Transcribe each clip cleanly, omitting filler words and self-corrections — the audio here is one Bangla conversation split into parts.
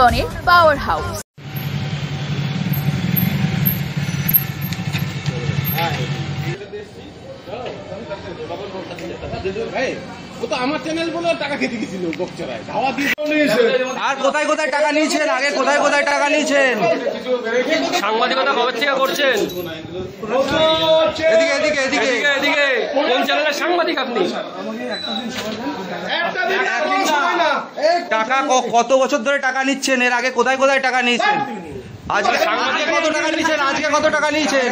বিনোদনের পাওয়ার হাউস। আমার চ্যানেল বলে টাকা খেতে গেছিল বকচরায় ধাওয়া দিয়ে। আর কোথায় কোথায় টাকা নিয়েছেন? আগে কোথায় কোথায় টাকা নিয়েছেন? সাংবাদিকতা কবে থেকে করছেন? এদিকে এদিকে এদিকে এদিকে কোন চ্যানেলের সাংবাদিক আপনি? টাকা কত বছর ধরে টাকা নিচ্ছেন? এর আগে কোথায় কোথায় টাকা নিয়েছেন? আজকে সাংবাদিক কত টাকা নিয়েছেন? আজকে কত টাকা নিয়েছেন?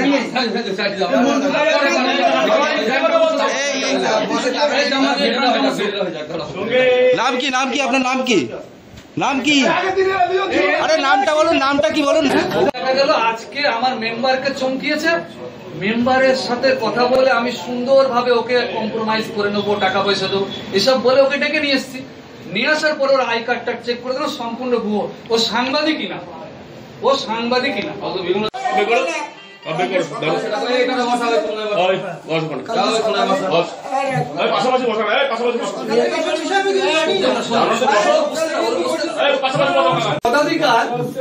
নাম কি? নাম কি? আপনার নাম কি? নাম কি? আরে নামটা বলুন, নামটা কি বলুন। আজকে আমার মেম্বারকে চমকিয়েছে, মেম্বারের সাথে কথা বলে আমি সুন্দরভাবে ওকে কম্প্রোমাইজ করে নেবো, টাকা পয়সা দেবো এসব বলে ওকে ডেকে নিয়ে এসছি। নিয়ে আসার পরে ওর আই কার্ডটা চেক করে দিল, সম্পূর্ণ ভুয়ো। ও সাংবাদিকই না, ও সাংবাদিকই না।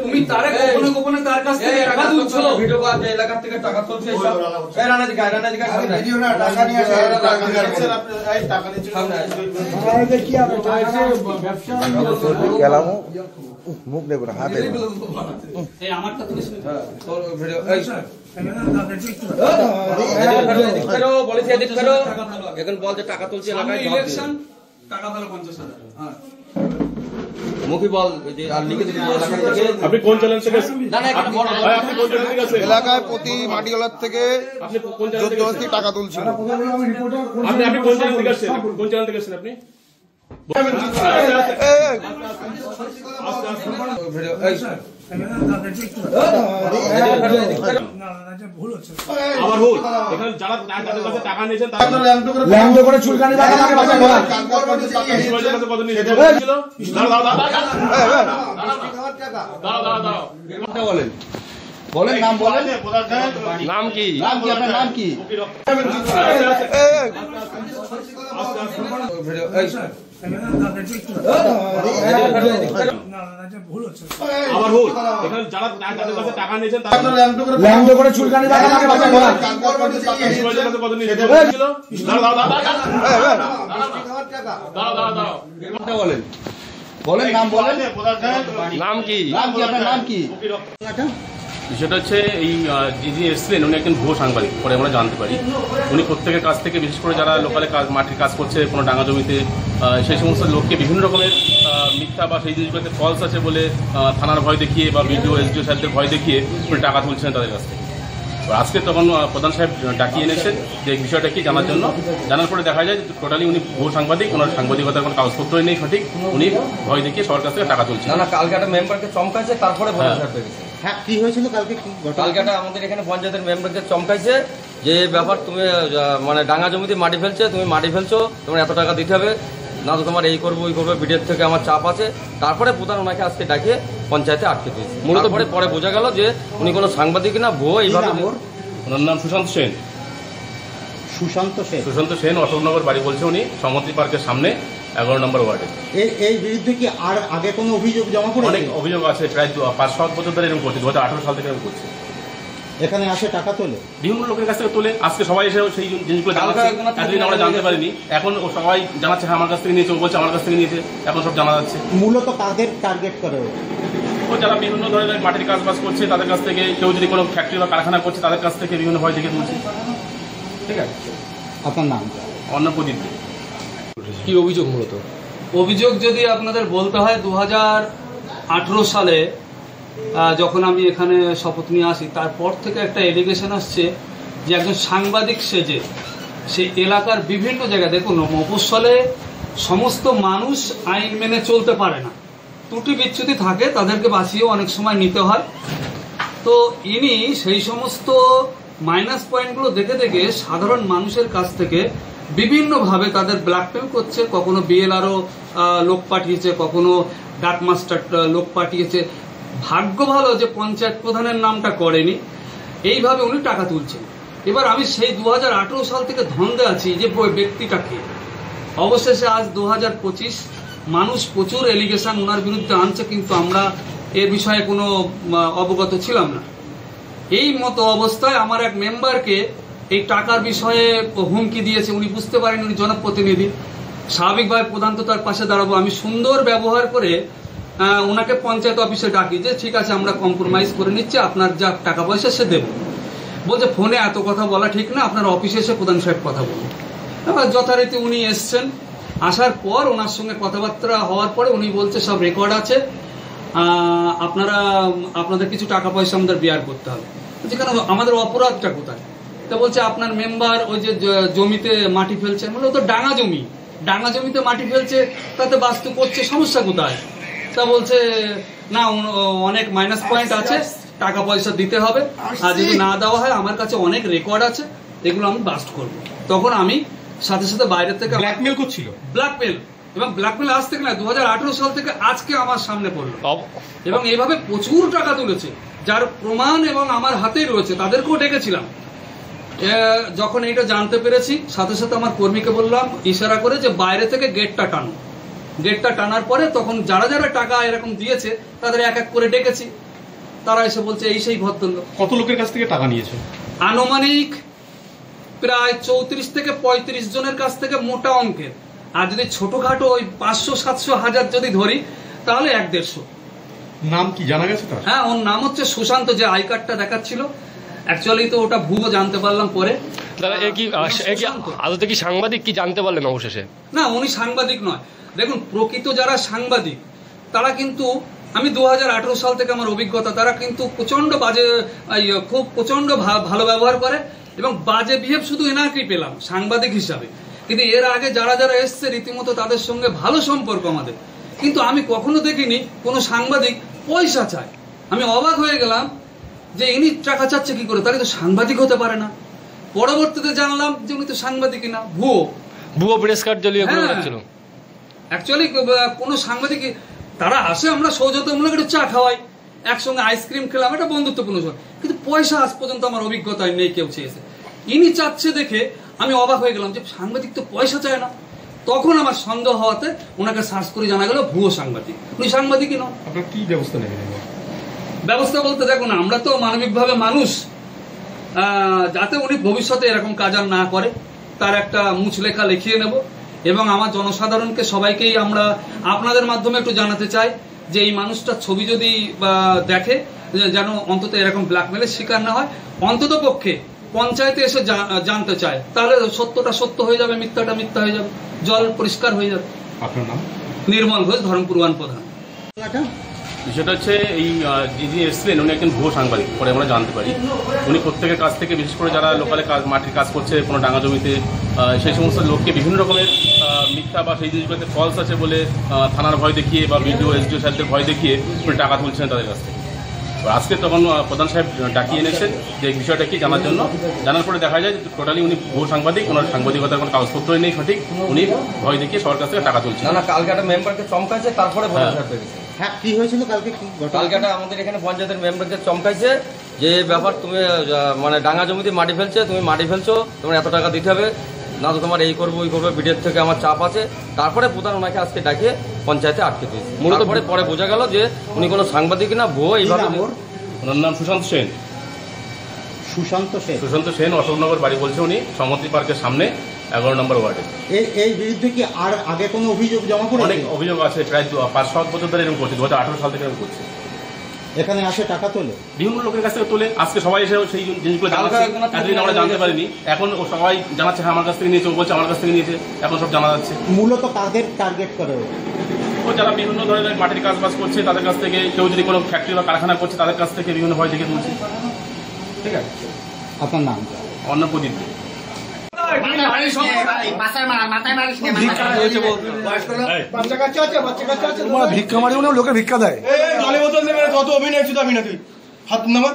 তুমি তারে গোপনে গোপনে তার কাছ থেকে টাকা তুলছো, ভিডিও আছে এলাকা থেকে টাকা তুলছে। মুখ দেবো না, হাতে আমারটা তুলিস এখন বলছে টাকা তুলছে ইলেকশন, টাকা পেল 50,000। মুখী বল যে আর লিখে দিন। আপনি কোন চ্যানেল থেকে? আপনি কোন চ্যানেল থেকে আছেন? এলাকায় প্রতি মাটিওয়ালার থেকে আপনি কোন চ্যানেল থেকে জোরজবরদস্তি টাকা তুলছিল। আপনি কোন চ্যানেল থেকে আসছেন? কোন চ্যানেল থেকে আসছেন আপনি? আমার ভুল। এখানে যারা তাদের কাছে টাকা নিয়েছেন তারা ল্যান্ড করে চুলকানি কত নিয়েছিল? বলেন বলেন নাম বলেন। নাম কি? নাম কি? আপনার নাম কি? আমার ভুল। এখানে যারা তাদের কাছে টাকা নিয়েছেন তারা ল্যান্ড করে চুলকানি কত নিয়েছিল? বলেন বলেন নাম বলেন। নাম কি? নাম কি? আপনার নাম কি? বিষয়টা হচ্ছে এই যিনি এসছিলেন উনি একজন ভুয়ো সাংবাদিক, পরে আমরা জানতে পারি। উনি প্রত্যেকের কাছ থেকে, বিশেষ করে যারা লোকালে কাজ মাটির কাজ করছে কোনো ডাঙা জমিতে, সেই সমস্ত লোককে বিভিন্ন রকমের মিথ্যা বা সেই জিনিসগুলোতে ফলস আছে বলে থানার ভয় দেখিয়ে বা বিডিও এসডিও সাহেবদের ভয় দেখিয়ে উনি টাকা তুলছেন তাদের কাছ থেকে। আজকে তখন প্রধান সাহেব ডাকিয়ে এনেছেন যে বিষয়টা কি জানার জন্য। জানার পরে দেখা যায় যে টোটালি উনি ভুয়ো সাংবাদিক, ওনার সাংবাদিকতার কোনো কাগজপত্রই নেই সঠিক, উনি ভয় দেখিয়ে সবার কাছ থেকে টাকা তুলছেন। না কালকে একটা মেম্বারকে চমকাইছে, তারপরে হ্যাঁ কি হয়েছিল কালকে? কালকে আমাদের এখানে পঞ্চায়েতের মেম্বারকে চমকাইছে যে ব্যাপার তুমি মানে ডাঙা জমিতে মাটি ফেলছে, তুমি মাটি ফেলছো, তোমার এত টাকা দিতে হবে, না তো তোমার এই করবো ওই করবো, বিডিওর থেকে আমার চাপ আছে। তারপরে প্রধান ওনাকে আজকে ডাকিয়ে পঞ্চায়েতে আটকে দিয়েছে। মূলত পরে বোঝা গেল যে উনি কোনো সাংবাদিক না, ভুয়ো। এইভাবে ওনার নাম সুশান্ত সেন। সুশান্ত সেন, অশোকনগর বাড়ি বলছে উনি, সমত্রী পার্কের সামনে 11 নম্বর ওয়ার্ডে। এই বিরুদ্ধে কি আর আগে কোনো অভিযোগ জমা পড়েছে? অনেক অভিযোগ আছে, প্রায় 5-7 বছর ধরে এরকম করছে, 2018 সাল থেকে এরকম করছে। এখানে আসে টাকা তোলে, বিভিন্ন লোকের কাছ থেকে তোলে। আজকে সবাই এসে সেই জিনিসগুলো জানাচ্ছে, এতদিন আমরা জানতে পারিনি, এখন সবাই জানাচ্ছে হ্যাঁ আমার কাছ থেকে নিয়েছে, ও বলছে আমার কাছ থেকে নিয়েছে, এখন সব জানা যাচ্ছে। মূলত কাদের টার্গেট করে? ও যারা বিভিন্ন ধরনের মাটির কাজ বাজ করছে তাদের কাছ থেকে, কেউ যদি কোনো ফ্যাক্টরি বা কারখানা করছে তাদের কাছ থেকে বিভিন্ন ভয় দেখে তুলছে। ঠিক আছে, আপনার নাম? অন্য প্রদীপ। কি অভিযোগ? মূলত অভিযোগ যদি আপনাদের বলতে হয়, 2018 সালে যখন আমি এখানে শপথ নিয়ে আসি, তারপর থেকে একটা এলিগেশন আসছে যে একজন সাংবাদিক সেজে সেই এলাকার বিভিন্ন জায়গায়, দেখুন মফস্বলে সমস্ত মানুষ আইন মেনে চলতে পারে না, ত্রুটি বিচ্যুতি থাকে, তাদেরকে বাঁচিয়েও অনেক সময় নিতে হয়। তো ইনি সেই সমস্ত মাইনাস পয়েন্টগুলো দেখে দেখে সাধারণ মানুষের কাছ থেকে বিভিন্নভাবে তাদের ব্ল্যাকমেল করছে। কখনো বিএলআরও লোক পাঠিয়েছে, কখনো ডাক মাস্টার লোক পাঠিয়েছে। ভাগ্য ভালো যে পঞ্চায়েত প্রধানের নামটা করেনি, এইভাবে উনি টাকা তুলছেন। এবার আমি সেই 2018 সাল থেকে ধন্দে আছি যে ব্যক্তিটাকে। অবশেষে আজ 2025 মানুষ প্রচুর এলিগেশন ওনার বিরুদ্ধে আনছে, কিন্তু আমরা এর বিষয়ে কোনো অবগত ছিলাম না। এই মতো অবস্থায় আমার এক মেম্বারকে এই টাকার বিষয়ে হুমকি দিয়েছে। উনি বুঝতে পারেন উনি জনপ্রতিনিধি, স্বাভাবিকভাবে প্রধান তো তার পাশে দাঁড়াবো। আমি সুন্দর ব্যবহার করে ওনাকে পঞ্চায়েত অফিসে ডাকি যে ঠিক আছে আমরা কম্প্রোমাইজ করে নিচ্ছি, আপনার যা টাকা পয়সা সে দেবে। বলছে ফোনে এত কথা বলা ঠিক না, আপনার অফিসে এসে প্রধান সাহেব কথা বলুন। এবার যথারীতি উনি এসছেন, আসার পর ওনার সঙ্গে কথাবার্তা হওয়ার পরে উনি বলছে সব রেকর্ড আছে, আপনাদের কিছু টাকা পয়সা আমাদের বেয়ার করতে হবে। যেখানে আমাদের অপরাধটা কোথায়? তা বলছে আপনার মেম্বার ওই যে জমিতে মাটি ফেলছে, মানে ও তো ডাঙা জমিতে মাটি ফেলছে, তাতে বাস্তু করছে, সমস্যা কোথায়? তা বলছে না অনেক মাইনাস পয়েন্ট আছে, টাকা পয়সা দিতে হবে, আর যদি না দেওয়া হয় আমার কাছে অনেক রেকর্ড আছে, এগুলো আমি বাস্ট করবো। তখন আমি সাথে সাথে বাইরে থেকে ব্ল্যাকমেল করছিল, এবং ব্ল্যাকমেল আজ থেকে না 2018 সাল থেকে আজকে আমার সামনে পড়লো, এবং এইভাবে প্রচুর টাকা তুলেছে, যার প্রমাণ এবং আমার হাতেই রয়েছে। তাদেরকেও ডেকেছিলাম। যখন এইটা জানতে পেরেছি সাথে সাথে আমার কর্মীকে বললাম ইশারা করে যে বাইরে থেকে গেটটা টানো। গেটটা টানার পরে তখন যারা যারা টাকা এরকম দিয়েছে তাদের এক এক করে ডেকেছি। তারা এসে বলছে এই সেই ভদ্রলোক। কত লোকের কাছ থেকে টাকা নিয়েছে? আনুমানিক প্রায় 34 থেকে 35 জনের কাছ থেকে মোটা অঙ্কের। আর যদি ছোটখাটো ওই 500, 700, 1000 যদি ধরি তাহলে 1-150। নাম কি জানা গেছে তার? হ্যাঁ, ওর নাম হচ্ছে সুশান্ত, যে আই কার্ডটা দেখাচ্ছিল। অ্যাকচুয়ালি তো ওটা ভুয়ো জানতে পারলাম পরে। দাদা আদতে কি সাংবাদিক কি জানতে পারলেন অবশেষে? না, উনি সাংবাদিক নয়। দেখুন, প্রকৃত যারা সাংবাদিক তারা কিন্তু, আমি 2018 সাল থেকে আমার অভিজ্ঞতা, তারা কিন্তু প্রচন্ড বাজে, খুব প্রচন্ড ভালো ব্যবহার করে, এবং বাজে বিহেভ শুধু এনাকেই পেলাম সাংবাদিক হিসাবে। কিন্তু এর আগে যারা যারা এসছে রীতিমতো তাদের সঙ্গে ভালো সম্পর্ক আমাদের, কিন্তু আমি কখনো দেখিনি কোনো সাংবাদিক পয়সা চায়। আমি অবাক হয়ে গেলাম যে ইনি টাকা চাচ্ছে কি করে, তাহলে তো সাংবাদিক হতে পারে না। পরবর্তীতে জানলাম যে উনি তো সাংবাদিকই না, ভুয়ো প্রেস কার্ড জ্বলিয়ে ছিল। অ্যাকচুয়ালি কোনো সাংবাদিক, তারা আসে, আমরা সৌজন্যমূলক একটু চা খাওয়াই, একসঙ্গে আইসক্রিম খেলাম, এটা বন্ধুত্বপূর্ণ সময়, কিন্তু পয়সা আজ পর্যন্ত আমার অভিজ্ঞতায় নেই কেউ চেয়েছে। ইনি চাচ্ছে দেখে আমি অবাক হয়ে গেলাম যে সাংবাদিক তো পয়সা চায় না। তখন আমার সন্দেহ হওয়াতে ওনাকে সার্চ করে জানা গেল ভুয়ো সাংবাদিক, উনি সাংবাদিকই নয়। আপনার কি ব্যবস্থা নেবেন? ব্যবস্থা বলতে দেখুন, আমরা তো মানবিকভাবে মানুষ, যাতে উনি ভবিষ্যতে এরকম কাজ আর না করে তার একটা মুচলেখা লিখিয়ে নেব। এবং আমার জনসাধারণকে সবাইকেই আমরা আপনাদের মাধ্যমে একটু জানাতে চাই যে এই মানুষটার ছবি যদি দেখে যেন অন্তত এরকম ব্ল্যাকমেলের শিকার না হয়। অন্তত পক্ষে পঞ্চায়েতে এসে জানতে চায়, তাহলে সত্যটা সত্য হয়ে যাবে, মিথ্যাটা মিথ্যা হয়ে যাবে, জল পরিষ্কার হয়ে যাবে। আপনার নাম? নির্মল ঘোষ, ধর্মপুর ওয়ান প্রধান। বিষয়টা হচ্ছে এই যিনি এসছিলেন উনি একজন ভুয়ো সাংবাদিক, পরে আমরা জানতে পারি। উনি প্রত্যেকের কাছ থেকে, বিশেষ করে যারা লোকালে মাটির কাজ করছে কোনো ডাঙা জমিতে, সেই সমস্ত লোককে বিভিন্ন রকমের মিথ্যা বা সেই জিনিসগুলোতে ফলস আছে বলে থানার ভয় দেখিয়ে বা বিডিও এসডিও সাহেবদের ভয় দেখিয়ে উনি টাকা তুলছেন তাদের কাছ থেকে। আজকে তখন প্রধান সাহেব ডাকিয়ে এনেছেন যে বিষয়টা কি জানার জন্য। জানার পরে দেখা যায় যে টোটালি উনি ভুয়ো সাংবাদিক, ওনার সাংবাদিকতার কোনো কাগজপত্রই নেই সঠিক, উনি ভয় দেখিয়ে সবার কাছ থেকে টাকা তুলছেন। না, কালকে একটা মেম্বারকে চমকাইছে, তারপরে হ্যাঁ, কি হয়েছিল কালকে? কালকে আমাদের এখানে পঞ্চায়েতের মেম্বারকে চমকাইছে যে ব্যাপার, তুমি মানে ডাঙা জমিতে মাটি ফেলছে, তুমি মাটি ফেলছো, তোমার এত টাকা দিতে হবে, না তো তোমার এই করবো ওই করবো, বিডিএর থেকে আমার চাপ আছে। তারপরে প্রধান ওনাকে আজকে ডাকিয়ে পঞ্চায়েতে আটকে দিয়েছে। মূলত পরে বোঝা গেল যে উনি কোনো সাংবাদিক না, ভুয়ো। এইভাবে ওনার নাম সুশান্ত সেন। সুশান্ত সেন, অশোকনগর বাড়ি বলছে উনি, সমদ্রী পার্কের সামনে 11 নম্বর ওয়ার্ডে। এই বিরুদ্ধে কি আর আগে কোনো অভিযোগ জমা পড়েছে? অনেক অভিযোগ আছে, প্রায় 5-7 বছর ধরে এরকম করছে, 2018 সাল থেকে এরকম করছে। এখানে আসে টাকা তোলে, বিভিন্ন লোকের কাছ থেকে তোলে। আজকে সবাই এসে সেই জিনিসগুলো জানাচ্ছে, এতদিন আমরা জানতে পারিনি, এখন ও সবাই জানাচ্ছে হ্যাঁ আমার কাছ থেকে নিয়েছে, ও বলছে আমার কাছ থেকে নিয়েছে, এখন সব জানা যাচ্ছে। মূলত কাদের টার্গেট করে? ও যারা বিভিন্ন ধরনের মাটির কাজ বাজ করছে তাদের কাছ থেকে, কেউ যদি কোনো ফ্যাক্টরি বা কারখানা করছে তাদের কাছ থেকে বিভিন্ন ভয় দেখে তুলছে। ঠিক আছে, আপনার নাম? অন্য প্রদীপ। ভিক্ষা মারি লোকে ভিক্ষা দেয়, জলে বোতল দেবে, যত অভিনয় শুধু আমি নাকি হাত নামা।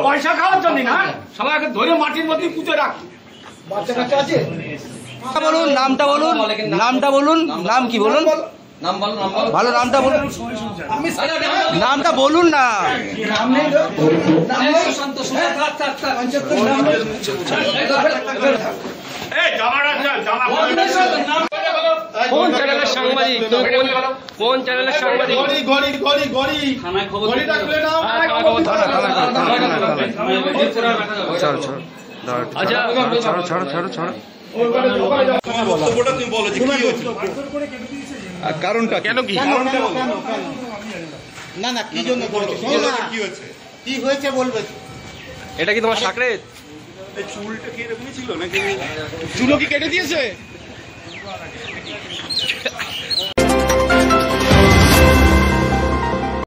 পয়সা খাওয়ার জন্য না, সবাইকে ধরে মাটির মধ্যে পুঁতে রাখ। বাচ্চা কাচ্চা আছে? বলুন, নামটা বলুন, নামটা বলুন, নাম কি বলুন? ভালো নামটা বলুন, নামটা বলুন না। জামা সাংবাদিক? তুমি কোন চ্যানেলের সাংবাদিক? থানায় খবর ঘড়িটা খুলে নাও। আচ্ছা কারণটা কেন কি? না না কি জন্য করেছে? শোনো না, কি হয়েছে বলবে। এটা কি তোমার সাকরেত? চুলও কি কেটে দিয়েছে?